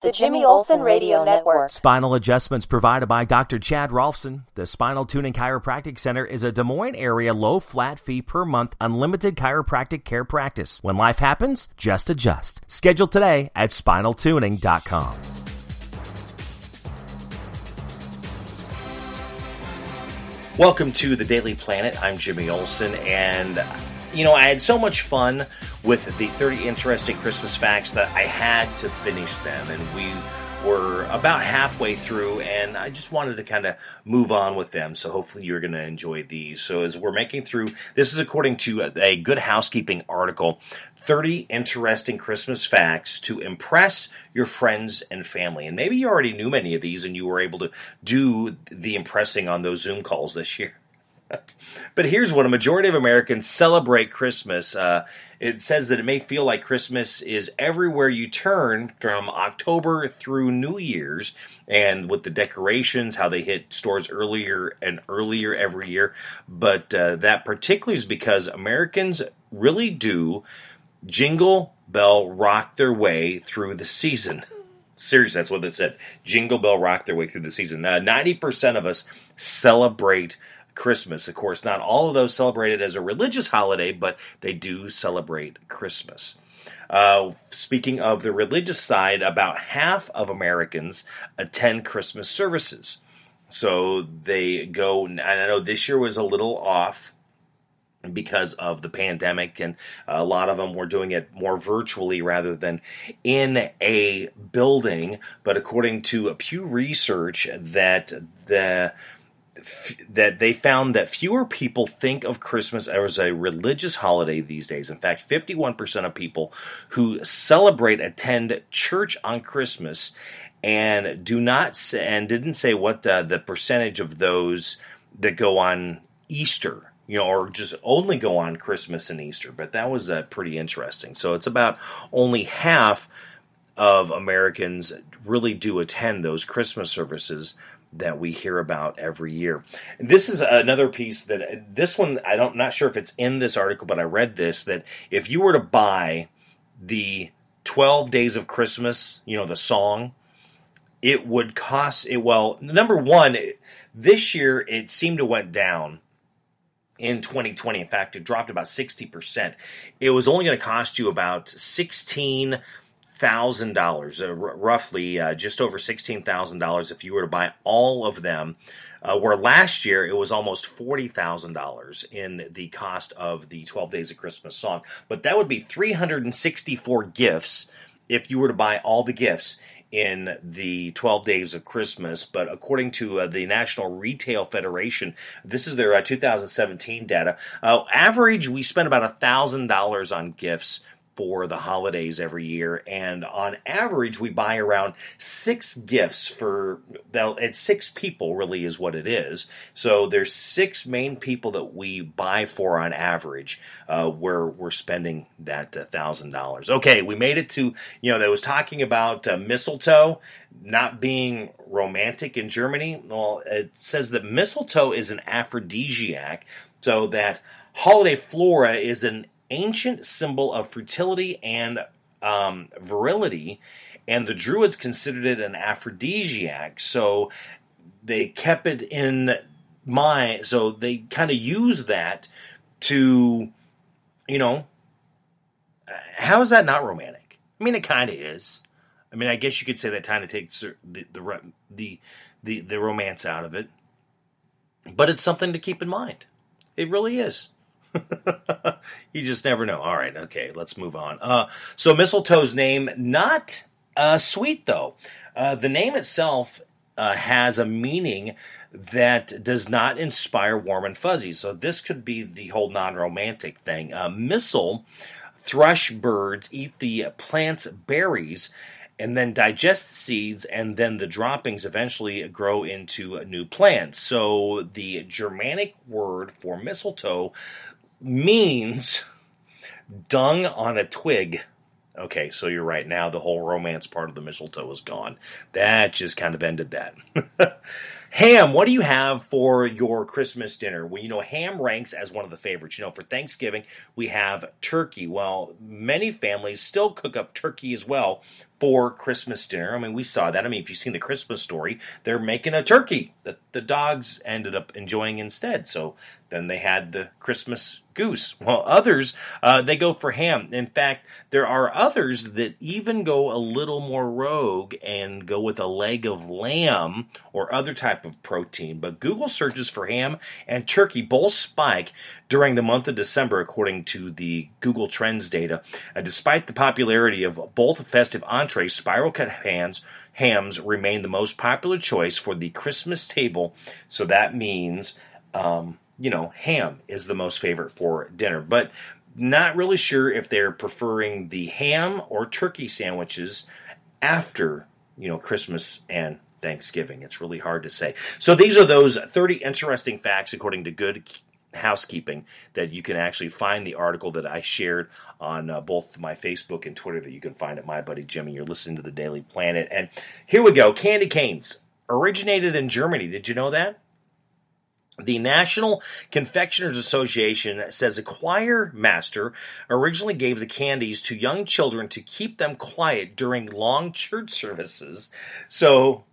The Jimmy Olsen Radio Network. Spinal adjustments provided by Dr. Chad Rolfson. The Spinal Tuning Chiropractic Center is a Des Moines area low flat fee per month unlimited chiropractic care practice. When life happens, just adjust. Schedule today at spinaltuning.com. Welcome to the Daily Planet. I'm Jimmy Olsen, and I had so much fun with the 30 interesting Christmas facts that I had to finish them, and we were about halfway through, and I just wanted to kind of move on with them, so hopefully you're going to enjoy these. So as we're making through, this is according to a Good Housekeeping article, 30 interesting Christmas facts to impress your friends and family. And maybe you already knew many of these, and you were able to do the impressing on those Zoom calls this year. But here's what: a majority of Americans celebrate Christmas. It says that it may feel like Christmas is everywhere you turn from October through New Year's, and with the decorations, how they hit stores earlier and earlier every year. But that particularly is because Americans really do jingle bell rock their way through the season. Seriously, that's what it said. Jingle bell rock their way through the season. 90% of us celebrate Christmas. Of course, not all of those celebrate it as a religious holiday, but they do celebrate Christmas. Speaking of the religious side, about half of Americans attend Christmas services. So they go, and I know this year was a little off because of the pandemic, and a lot of them were doing it more virtually rather than in a building. But according to a Pew Research, that they found that fewer people think of Christmas as a religious holiday these days. In fact, 51% of people who celebrate attend church on Christmas, and didn't say what the percentage of those that go on Easter, or just only go on Christmas and Easter. But that was pretty interesting. So it's about only half of Americans really do attend those Christmas services that we hear about every year. And this is another piece this one, not sure if it's in this article, but I read this, that if you were to buy the 12 Days of Christmas, the song, it would cost, number one, this year it seemed to went down in 2020. In fact, it dropped about 60%. It was only going to cost you about $16,000, roughly just over $16,000 if you were to buy all of them, where last year it was almost $40,000 in the cost of the 12 Days of Christmas song. But that would be 364 gifts if you were to buy all the gifts in the 12 Days of Christmas. But according to the National Retail Federation, this is their 2017 data, average we spend about $1,000 on gifts for the holidays every year, and on average we buy around 6 gifts it's 6 people really is what it is. So there's 6 main people that we buy for on average, where we're spending that $1,000. Okay, we made it to, that was talking about mistletoe not being romantic in Germany. Well, it says that mistletoe is an aphrodisiac, so that holiday flora is an ancient symbol of fertility and virility, and the Druids considered it an aphrodisiac, so they kept it in mind. So they kind of use that to, how is that not romantic? I mean, it kind of is. I mean, I guess you could say that kind of takes the romance out of it, but it's something to keep in mind. It really is. You just never know. All right, okay, let's move on. So mistletoe's name, not sweet, though. The name itself has a meaning that does not inspire warm and fuzzy. So this could be the whole non-romantic thing. Mistle, thrush birds eat the plant's berries and then digest the seeds, and then the droppings eventually grow into new plants. So the Germanic word for mistletoe means dung on a twig. Okay, so you're right. Now the whole romance part of the mistletoe is gone. That just kind of ended that. Ham, what do you have for your Christmas dinner? Well, ham ranks as one of the favorites. For Thanksgiving, we have turkey. Well, many families still cook up turkey as well for Christmas dinner. I mean, we saw that. I mean, if you've seen the Christmas Story, they're making a turkey that the dogs ended up enjoying instead. So then they had the Christmas goose. Well, others, they go for ham. In fact, there are others that even go a little more rogue and go with a leg of lamb or other type of protein. But Google searches for ham and turkey both spike during the month of December, according to the Google Trends data. Despite the popularity of both festive entrees, spiral cut hams remain the most popular choice for the Christmas table. So that means ham is the most favorite for dinner. But not really sure if they're preferring the ham or turkey sandwiches after, Christmas and Thanksgiving. It's really hard to say. So these are those 30 interesting facts, according to Good Housekeeping, that you can actually find the article that I shared on both my Facebook and Twitter that you can find at My Buddy Jimmy. You're listening to the Daily Planet. And here we go. Candy canes originated in Germany. Did you know that? The National Confectioners Association says a choir master originally gave the candies to young children to keep them quiet during long church services. So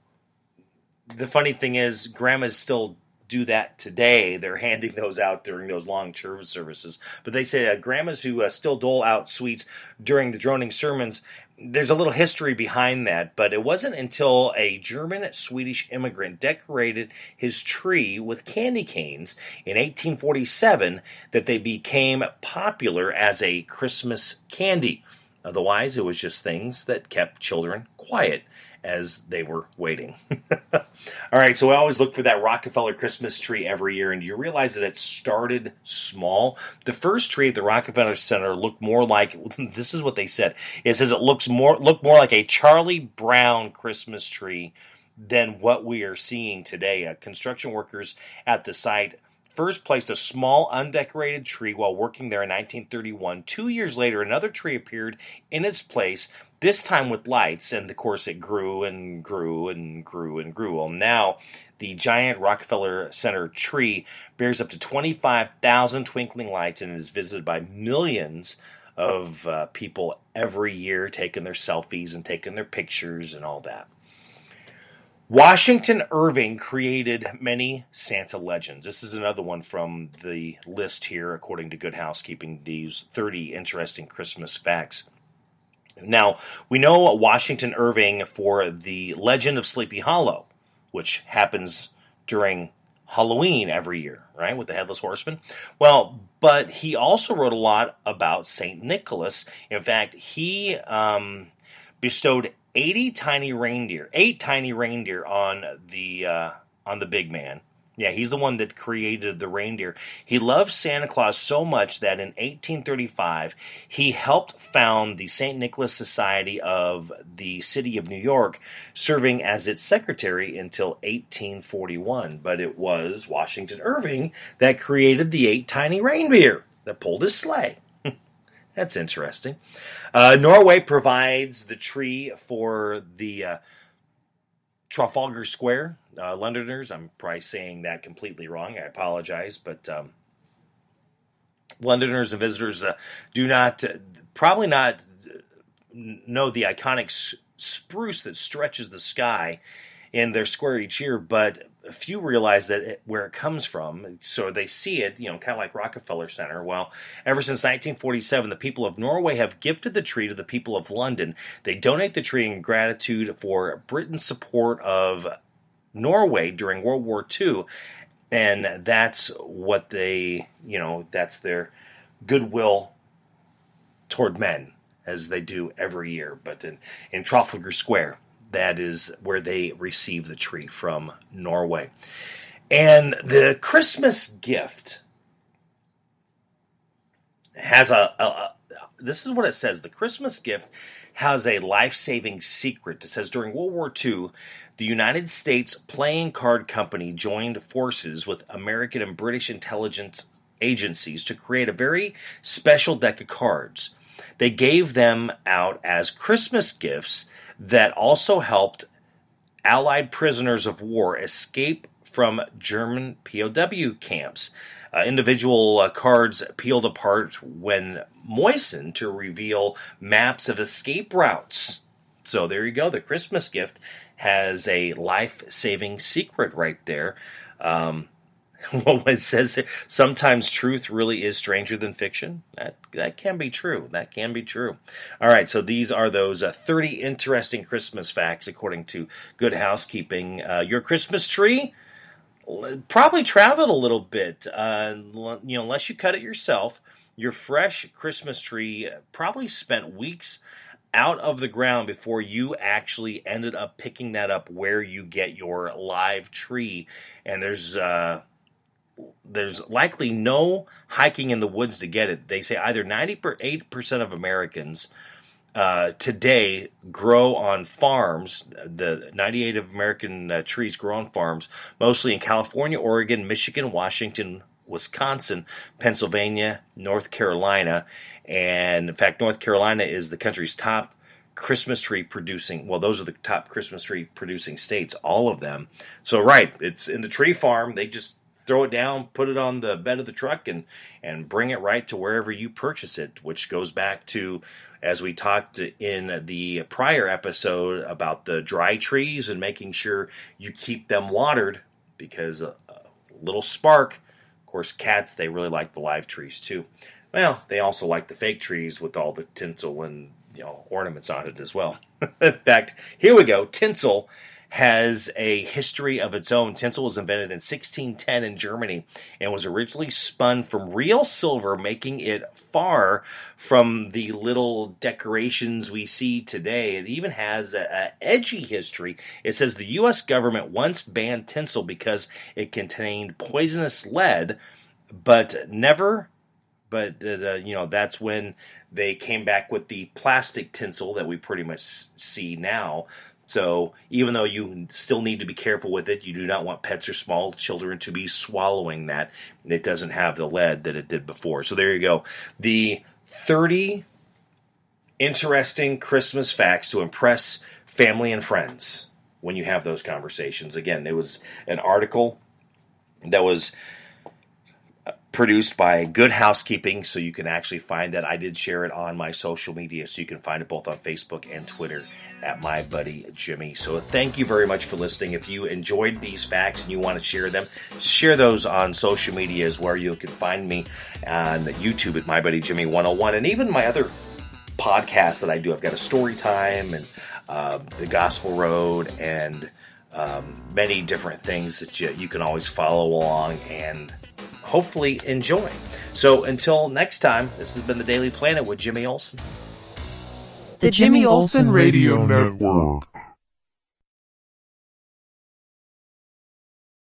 the funny thing is, grandmas still do that today. They're handing those out during those long church services. But they say grandmas who still dole out sweets during the droning sermons, there's a little history behind that, but it wasn't until a German-Swedish immigrant decorated his tree with candy canes in 1847 that they became popular as a Christmas candy. Otherwise, it was just things that kept children quiet as they were waiting. All right, so I always look for that Rockefeller Christmas tree every year, and do you realize that it started small? The first tree at the Rockefeller Center looked more like, this is what they said, it says it looked more like a Charlie Brown Christmas tree than what we are seeing today. Construction workers at the site first placed a small, undecorated tree while working there in 1931. 2 years later, another tree appeared in its place, this time with lights, and of course it grew and grew and grew and grew. Well, now the giant Rockefeller Center tree bears up to 25,000 twinkling lights and is visited by millions of people every year, taking their selfies and taking their pictures and all that. Washington Irving created many Santa legends. This is another one from the list here, according to Good Housekeeping, these 30 interesting Christmas facts. Now, we know Washington Irving for the Legend of Sleepy Hollow, which happens during Halloween every year, right, with the Headless Horseman. Well, but he also wrote a lot about St. Nicholas. In fact, he bestowed 8 tiny reindeer on the big man. Yeah, he's the one that created the reindeer. He loved Santa Claus so much that in 1835, he helped found the St. Nicholas Society of the City of New York, serving as its secretary until 1841. But it was Washington Irving that created the 8 tiny reindeer that pulled his sleigh. That's interesting. Norway provides the tree for the Trafalgar Square. Londoners, I'm probably saying that completely wrong. I apologize, but Londoners and visitors do not, probably not know the iconic spruce that stretches the sky in their square each year, but few realize that where it comes from. So they see it, kind of like Rockefeller Center. Well, ever since 1947, the people of Norway have gifted the tree to the people of London. They donate the tree in gratitude for Britain's support of Norway during World War II, and that's what they, that's their goodwill toward men, as they do every year. But in Trafalgar Square, that is where they receive the tree from Norway. And the Christmas gift has this is what it says. The Christmas gift has a life-saving secret. It says during World War II, the United States Playing Card Company joined forces with American and British intelligence agencies to create a very special deck of cards. They gave them out as Christmas gifts that also helped Allied prisoners of war escape from German POW camps. Individual cards peeled apart when moistened to reveal maps of escape routes. So there you go. The Christmas gift has a life-saving secret right there. Well, it says sometimes truth really is stranger than fiction. That can be true. That can be true. All right, so these are those 30 interesting Christmas facts according to Good Housekeeping. Your Christmas tree probably traveled a little bit. Unless you cut it yourself, your fresh Christmas tree probably spent weeks out of the ground before you actually ended up picking that up where you get your live tree. And there's likely no hiking in the woods to get it. They say either 98% of Americans today grow on farms. The 98 of American trees grow on farms, mostly in California, Oregon, Michigan, Washington, Wisconsin, Pennsylvania, North Carolina. And in fact, North Carolina is the country's top Christmas tree producing. Well, those are the top Christmas tree producing states, all of them. So, right, it's in the tree farm. They just throw it down, put it on the bed of the truck, and bring it right to wherever you purchase it, which goes back to, as we talked in the prior episode about the dry trees and making sure you keep them watered, because a little spark, of course, cats, they really like the live trees too. Well, they also like the fake trees with all the tinsel and ornaments on it as well. In fact, here we go. Tinsel has a history of its own. Tinsel was invented in 1610 in Germany and was originally spun from real silver, making it far from the little decorations we see today. It even has an edgy history. It says the U.S. government once banned tinsel because it contained poisonous lead, but that's when they came back with the plastic tinsel that we pretty much see now. So even though you still need to be careful with it, you do not want pets or small children to be swallowing that. It doesn't have the lead that it did before. So there you go. The 30 interesting Christmas facts to impress family and friends when you have those conversations. Again, it was an article that was produced by Good Housekeeping, so you can actually find that. I did share it on my social media, so you can find it both on Facebook and Twitter at My Buddy Jimmy. So thank you very much for listening. If you enjoyed these facts and you want to share them, share those on social media, is where you can find me on YouTube at My Buddy Jimmy 101, and even my other podcasts that I do. I've got a Story Time and The Gospel Road and many different things that you can always follow along and hopefully enjoy. So until next time, this has been the Daily Planet with Jimmy Olsen. The Jimmy Olsen Radio Network.